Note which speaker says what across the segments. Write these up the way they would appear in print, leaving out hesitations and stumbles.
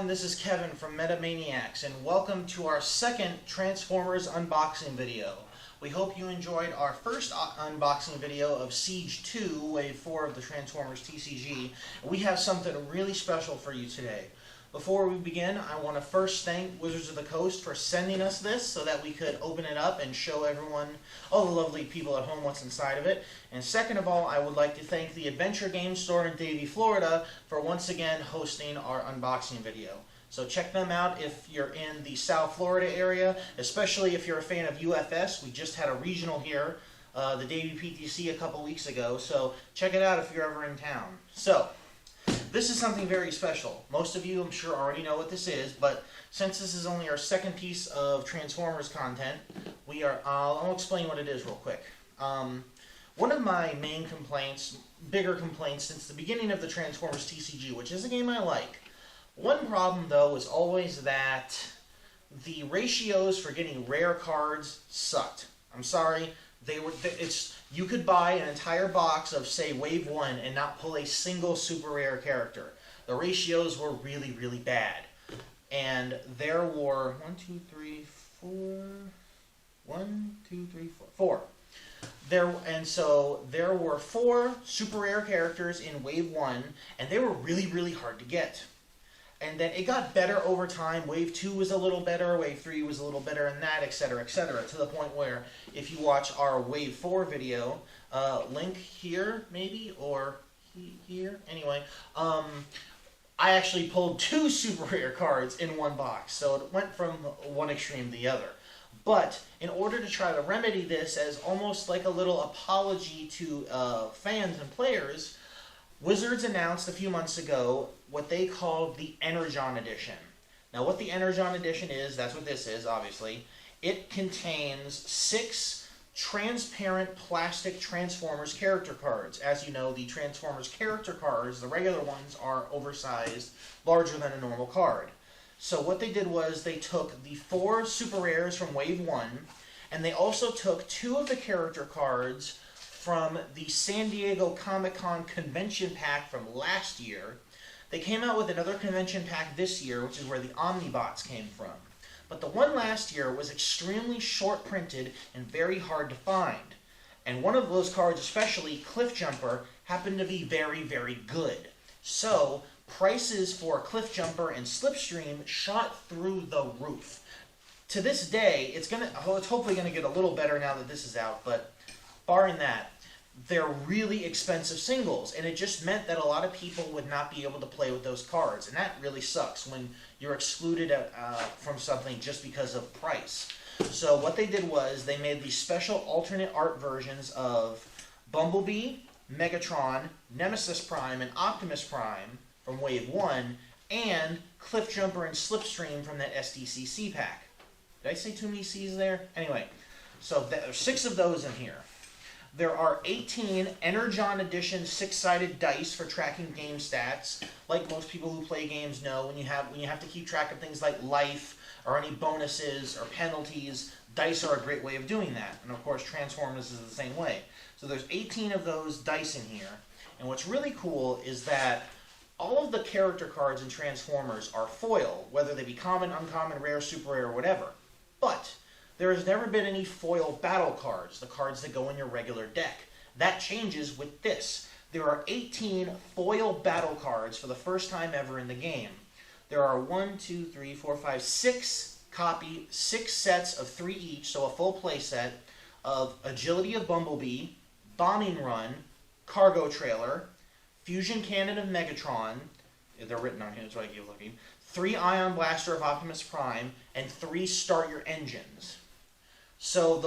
Speaker 1: everyone, this is Kevin from Metamaniacs, and welcome to our second Transformers unboxing video. We hope you enjoyed our first unboxing video of Siege 2, Wave 4 of the Transformers TCG. We have something really special for you today. Before we begin, I want to first thank Wizards of the Coast for sending us this so that we could open it up and show everyone, all the lovely people at home, what's inside of it. And second of all, I would like to thank the Adventure Game Store in Davie, Florida for once again hosting our unboxing video. So check them out if you're in the South Florida area, especially if you're a fan of UFS. We just had a regional here, the Davie PTC a couple weeks ago, so check it out if you're ever in town. So, this is something very special. Most of you, I'm sure, already know what this is, but since this is only our second piece of Transformers content, I'll explain what it is real quick. One of my main complaints, bigger complaints, since the beginning of the Transformers TCG, which is a game I like. One problem, though, is always that the ratios for getting rare cards sucked. I'm sorry. You could buy an entire box of, say, Wave 1 and not pull a single super rare character. The ratios were really, really bad. And there were 4. There were 4 super rare characters in Wave 1, and they were really, really hard to get. And then it got better over time. Wave 2 was a little better, Wave 3 was a little better, and that, etc., to the point where if you watch our Wave 4 video, link here, maybe, or here, anyway, I actually pulled 2 super rare cards in one box, so it went from one extreme to the other. But in order to try to remedy this as almost like a little apology to fans and players, Wizards announced a few months ago what they called the Energon Edition. Now, what the Energon Edition is, that's what this is, obviously. It contains 6 transparent plastic Transformers character cards. As you know, the Transformers character cards, the regular ones, are oversized, larger than a normal card. So what they did was they took the 4 super rares from Wave 1, and they also took 2 of the character cards from the San Diego Comic-Con convention pack from last year. They came out with another convention pack this year, which is where the Omnibots came from. But the one last year was extremely short printed and very hard to find. And one of those cards, especially Cliff Jumper, happened to be very, very good. So prices for Cliff Jumper and Slipstream shot through the roof. To this day, it's hopefully going to get a little better now that this is out, but barring that, they're really expensive singles, and it just meant that a lot of people would not be able to play with those cards, and that really sucks when you're excluded from something just because of price. So what they did was they made these special alternate art versions of Bumblebee, Megatron, Nemesis Prime, and Optimus Prime from Wave 1, and Cliff Jumper and Slipstream from that SDCC pack. Did I say too many C's there? Anyway, so there's 6 of those in here. There are 18 Energon Edition 6-sided dice for tracking game stats. Like most people who play games know, when you have to keep track of things like life or any bonuses or penalties, dice are a great way of doing that. And of course, Transformers is the same way. So there's 18 of those dice in here. And what's really cool is that all of the character cards in Transformers are foil, whether they be common, uncommon, rare, super rare, or whatever. But there has never been any foil battle cards, the cards that go in your regular deck. That changes with this. There are 18 foil battle cards for the first time ever in the game. There are 6 sets of 3 each, so a full play set of Agility of Bumblebee, Bombing Run, Cargo Trailer, Fusion Cannon of Megatron, they're written on here, that's why I keep looking, 3 Ion Blaster of Optimus Prime, and 3 Start Your Engines. So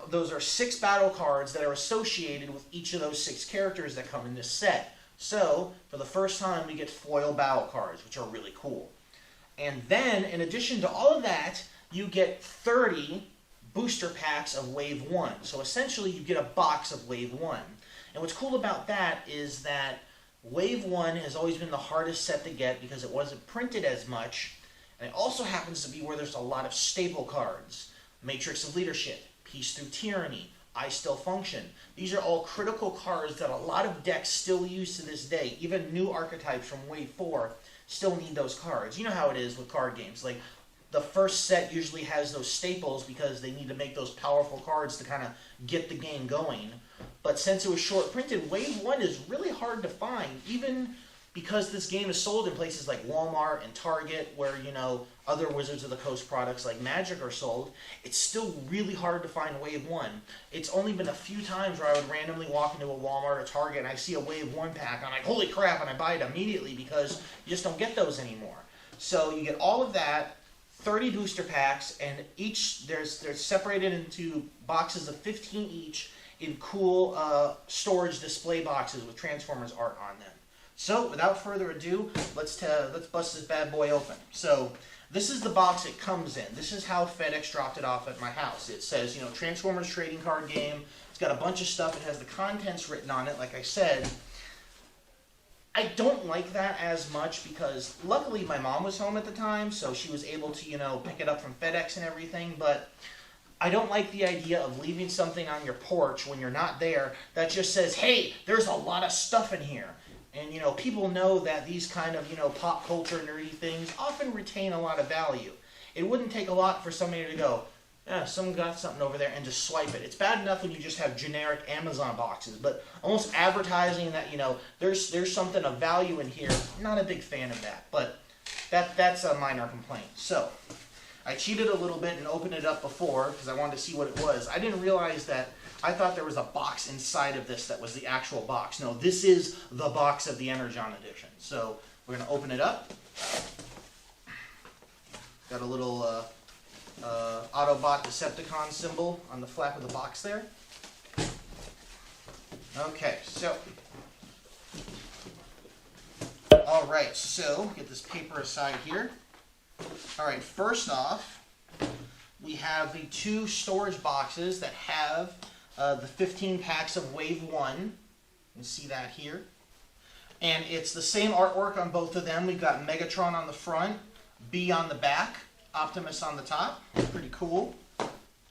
Speaker 1: those are 6 battle cards that are associated with each of those 6 characters that come in this set. So, for the first time, we get foil battle cards, which are really cool. And then, in addition to all of that, you get 30 booster packs of Wave 1. So essentially, you get a box of Wave 1. And what's cool about that is that Wave 1 has always been the hardest set to get because it wasn't printed as much. And it also happens to be where there's a lot of staple cards. Matrix of Leadership, Peace Through Tyranny, I Still Function. These are all critical cards that a lot of decks still use to this day. Even new archetypes from Wave 4 still need those cards. You know how it is with card games. Like, the first set usually has those staples because they need to make those powerful cards to kind of get the game going. But since it was short printed, Wave 1 is really hard to find, even because this game is sold in places like Walmart and Target, where, you know, other Wizards of the Coast products like Magic are sold. It's still really hard to find Wave 1. It's only been a few times where I would randomly walk into a Walmart or Target and I see a Wave 1 pack, and I'm like, holy crap, and I buy it immediately because you just don't get those anymore. So you get all of that, 30 booster packs, and each they're separated into boxes of 15 each in cool storage display boxes with Transformers art on them. So without further ado, let's bust this bad boy open. So this is the box it comes in. This is how FedEx dropped it off at my house. It says, you know, Transformers trading card game. It's got a bunch of stuff. It has the contents written on it, like I said. I don't like that as much because luckily my mom was home at the time, so she was able to, you know, pick it up from FedEx and everything, but I don't like the idea of leaving something on your porch when you're not there that just says, hey, there's a lot of stuff in here. And, you know, people know that these kind of, you know, pop culture nerdy things often retain a lot of value. It wouldn't take a lot for somebody to go, yeah, someone got something over there, and just swipe it. It's bad enough when you just have generic Amazon boxes, but almost advertising that, you know, there's something of value in here, not a big fan of that, but that's a minor complaint. So, I cheated a little bit and opened it up before because I wanted to see what it was. I didn't realize that, I thought there was a box inside of this that was the actual box. No, this is the box of the Energon Edition. So, we're going to open it up. Got a little Autobot Decepticon symbol on the flap of the box there. Okay, so. Alright, so get this paper aside here. Alright, first off, we have the 2 storage boxes that have the 15 packs of Wave 1. You can see that here. And it's the same artwork on both of them. We've got Megatron on the front, B on the back, Optimus on the top. Pretty cool.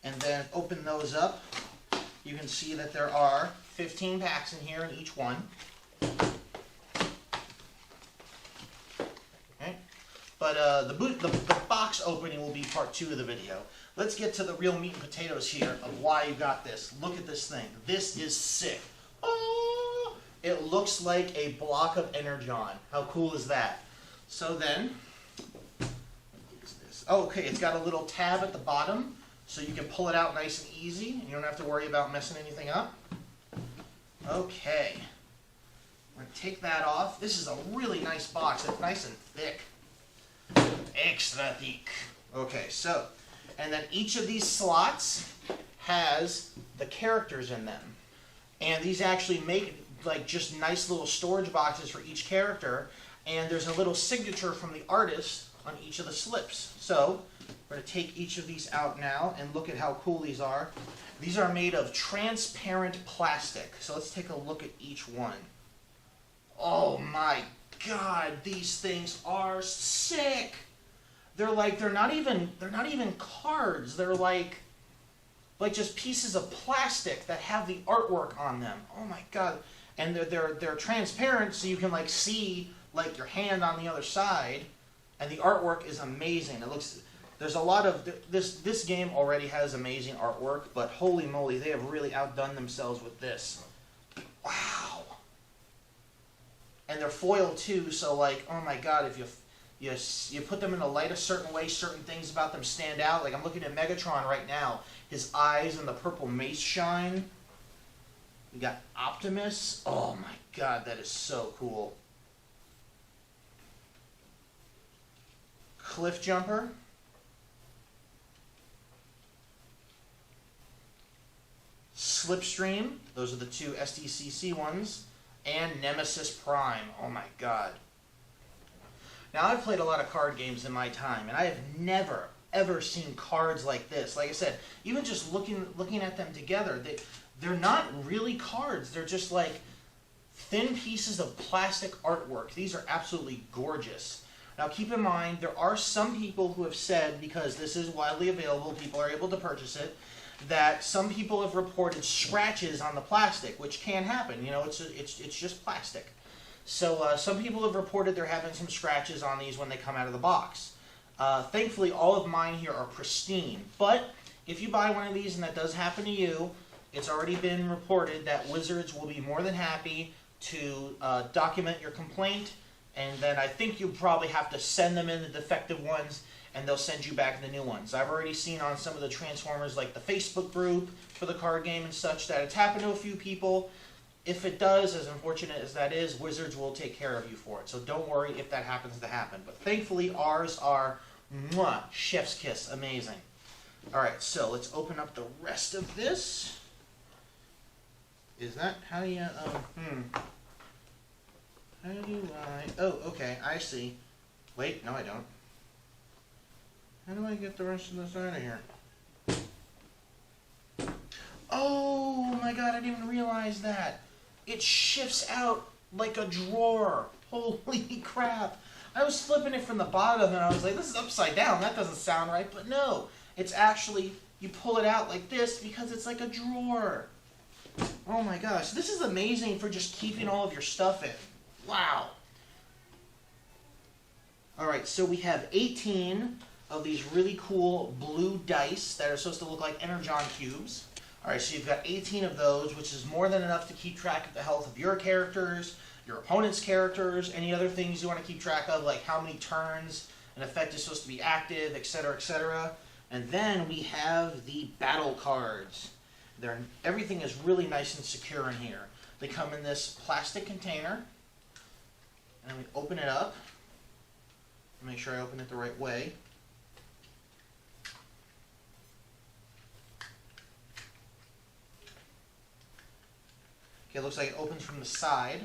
Speaker 1: And then open those up. You can see that there are 15 packs in here in each one. Okay. But the box opening will be part 2 of the video. Let's get to the real meat and potatoes here of why you got this. Look at this thing. This is sick. Oh, it looks like a block of Energon. How cool is that? So then, oh, okay, it's got a little tab at the bottom, so you can pull it out nice and easy, and you don't have to worry about messing anything up. Okay. We're going to take that off. This is a really nice box. It's nice and thick. Extra thick. Okay, so, and then each of these slots has the characters in them. And these actually make, like, just nice little storage boxes for each character, and there's a little signature from the artist on each of the slips. So, we're going to take each of these out now and look at how cool these are. These are made of transparent plastic. So let's take a look at each one. Oh my god, these things are sick. They're not even cards. They're like just pieces of plastic that have the artwork on them. Oh my god. And they're transparent, so you can like see like your hand on the other side. And the artwork is amazing. It looks, there's a lot of, this game already has amazing artwork, but holy moly, they have really outdone themselves with this. Wow. And they're foiled too, so like, oh my god, if you put them in a light a certain way, certain things about them stand out. Like I'm looking at Megatron right now. His eyes and the purple mace shine. We got Optimus. Oh my god, that is so cool. Cliff Jumper. Slipstream. Those are the 2 STCC ones. And Nemesis Prime. Oh my god. Now I've played a lot of card games in my time, and I have never, ever seen cards like this. Like I said, even just looking at them together, they're not really cards. They're just like thin pieces of plastic artwork. These are absolutely gorgeous. Now keep in mind, there are some people who have said, because this is widely available, people are able to purchase it, that some people have reported scratches on the plastic, which can happen. You know, it's just plastic. So some people have reported they're having some scratches on these when they come out of the box. Thankfully, all of mine here are pristine. But if you buy one of these and that does happen to you, it's already been reported that Wizards will be more than happy to document your complaint, and then I think you probably have to send them in the defective ones, and they'll send you back the new ones. I've already seen on some of the Transformers, like the Facebook group for the card game and such, that it's happened to a few people. If it does, as unfortunate as that is, Wizards will take care of you for it. So don't worry if that happens to happen. But thankfully, ours are mwah, chef's kiss, amazing. All right, so let's open up the rest of this. Is that how you, how do I, oh, okay, I see. Wait, no I don't. How do I get the rest of this out of here? Oh my god, I didn't even realize that. It shifts out like a drawer. Holy crap. I was flipping it from the bottom and I was like, this is upside down. That doesn't sound right. But no, it's actually, you pull it out like this because it's like a drawer. Oh my gosh, this is amazing for just keeping all of your stuff in. Wow. Alright, so we have 18 of these really cool blue dice that are supposed to look like Energon cubes. Alright, so you've got 18 of those, which is more than enough to keep track of the health of your characters, your opponent's characters, any other things you want to keep track of, like how many turns an effect is supposed to be active, etc., etc. And then we have the battle cards. Everything is really nice and secure in here. They come in this plastic container, and we open it up. Make sure I open it the right way. Okay, it looks like it opens from the side.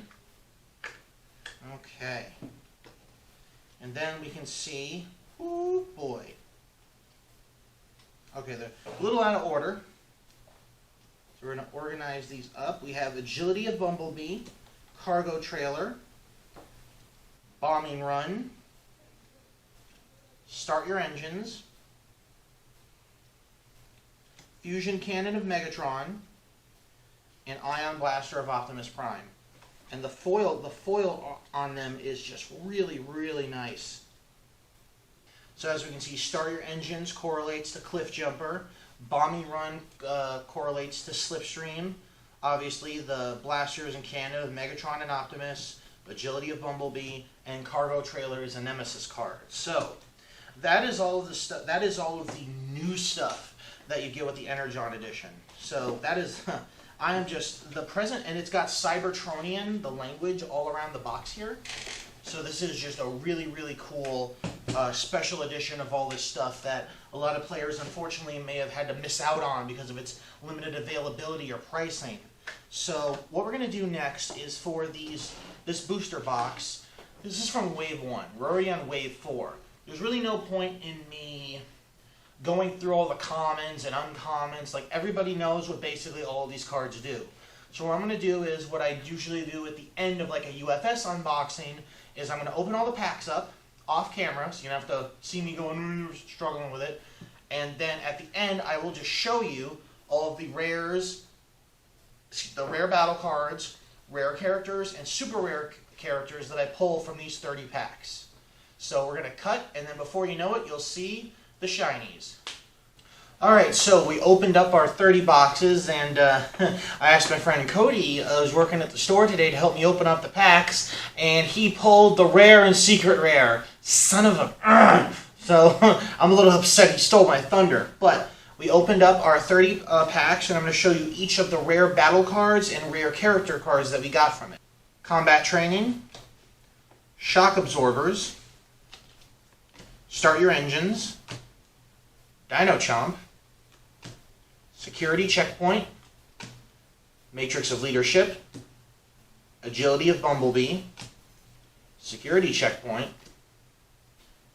Speaker 1: Okay. And then we can see, oh boy. Okay, they're a little out of order. So we're going to organize these up. We have Agility of Bumblebee, Cargo Trailer, Bombing Run, Start Your Engines, Fusion Cannon of Megatron, and Ion Blaster of Optimus Prime. And the foil on them is just really, really nice. So as we can see, Start Your Engines correlates to Cliff Jumper. Bombing Run correlates to Slipstream. Obviously, the blasters and cannon of Megatron and Optimus, Agility of Bumblebee, and Cargo Trailer is a Nemesis card. So that is all of the stuff. That is all of the new stuff that you get with the Energon Edition. So that is, I am just the present, and it's got Cybertronian, the language, all around the box here. So this is just a really, really cool special edition of all this stuff that a lot of players, unfortunately, may have had to miss out on because of its limited availability or pricing. So what we're going to do next is for this booster box. This is from Wave 1. We're already on Wave 4. There's really no point in me going through all the commons and uncommons. Like, everybody knows what basically all of these cards do. So what I'm going to do is what I usually do at the end of like a UFS unboxing is I'm going to open all the packs up off camera, so you don't have to see me going struggling with it. And then at the end, I will just show you all of the rares, the rare battle cards, rare characters, and super rare characters that I pull from these 30 packs. So we're going to cut, and then before you know it, you'll see the shinies. Alright, so we opened up our 30 boxes, and I asked my friend Cody, who's working at the store today, to help me open up the packs, and he pulled the rare and secret rare. Son of a... So I'm a little upset he stole my thunder. But we opened up our 30 packs, and I'm going to show you each of the rare battle cards and rare character cards that we got from it. Combat Training, Shock Absorbers, Start Your Engines, Dino Chomp, Security Checkpoint, Matrix of Leadership, Agility of Bumblebee, Security Checkpoint,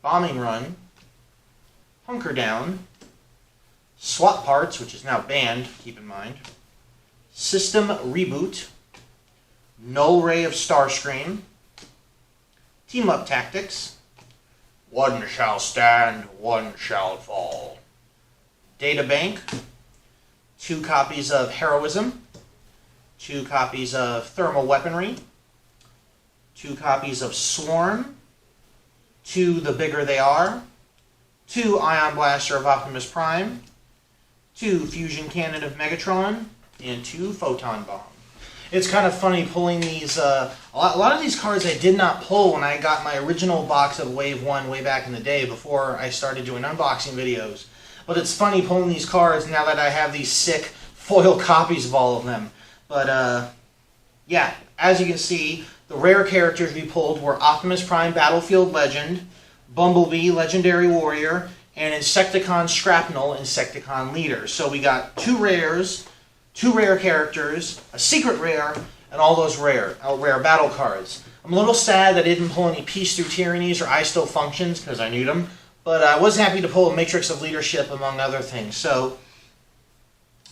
Speaker 1: Bombing Run, Hunker Down, Swap Parts, which is now banned, keep in mind, System Reboot, Null Ray of Starscream, Team Up Tactics, One Shall Stand, One Shall Fall, Data Bank, 2 copies of Heroism, 2 copies of Thermal Weaponry, 2 copies of Swarm, 2 The Bigger They Are, 2 Ion Blaster of Optimus Prime, 2 Fusion Cannon of Megatron, and 2 Photon Bomb. It's kind of funny pulling these, a lot of these cards I did not pull when I got my original box of Wave 1 way back in the day before I started doing unboxing videos. But it's funny pulling these cards now that I have these sick foil copies of all of them. But, yeah, as you can see, the rare characters we pulled were Optimus Prime Battlefield Legend, Bumblebee Legendary Warrior, and Insecticon Shrapnel Insecticon Leader. So we got 2 rares, 2 rare characters, a secret rare, and all those rare battle cards. I'm a little sad that I didn't pull any Peace Through Tyrannies or I Still Functions because I need them, but I was happy to pull a Matrix of Leadership among other things. So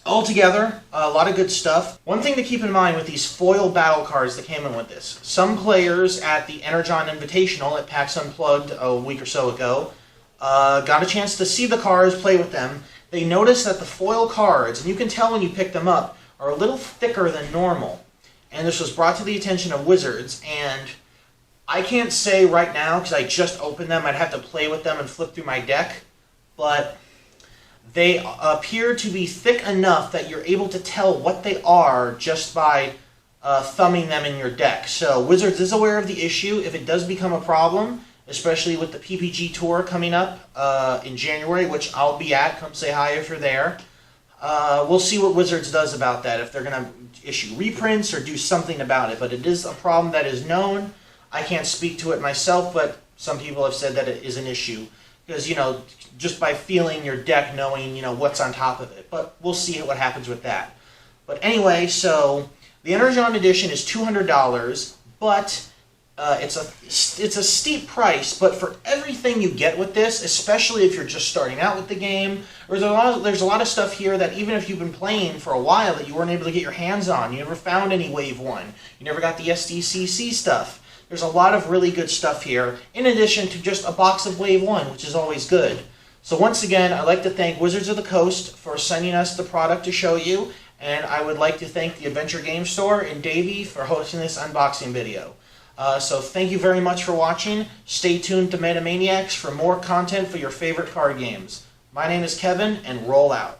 Speaker 1: altogether, a lot of good stuff. One thing to keep in mind with these foil battle cards that came in with this, some players at the Energon Invitational at PAX Unplugged a week or so ago got a chance to see the cards, play with them. They noticed that the foil cards, and you can tell when you pick them up, are a little thicker than normal. And this was brought to the attention of Wizards, and I can't say right now, because I just opened them, I'd have to play with them and flip through my deck, but they appear to be thick enough that you're able to tell what they are just by thumbing them in your deck. So Wizards is aware of the issue. If it does become a problem, especially with the PPG Tour coming up in January, which I'll be at. Come say hi if you're there. We'll see what Wizards does about that, if they're going to issue reprints or do something about it. But it is a problem that is known. I can't speak to it myself, but some people have said that it is an issue. Because, you know, just by feeling your deck, knowing, you know, what's on top of it. But we'll see what happens with that. But anyway, so the Energon Edition is $200, but it's a steep price, but for everything you get with this, especially if you're just starting out with the game, there's a lot of stuff here that even if you've been playing for a while that you weren't able to get your hands on, you never found any Wave 1, you never got the SDCC stuff. There's a lot of really good stuff here, in addition to just a box of Wave 1, which is always good. So once again, I'd like to thank Wizards of the Coast for sending us the product to show you, and I would like to thank the Adventure Game Store and Davey for hosting this unboxing video. So thank you very much for watching. Stay tuned to Metamaniacs for more content for your favorite card games. My name is Kevin, and roll out.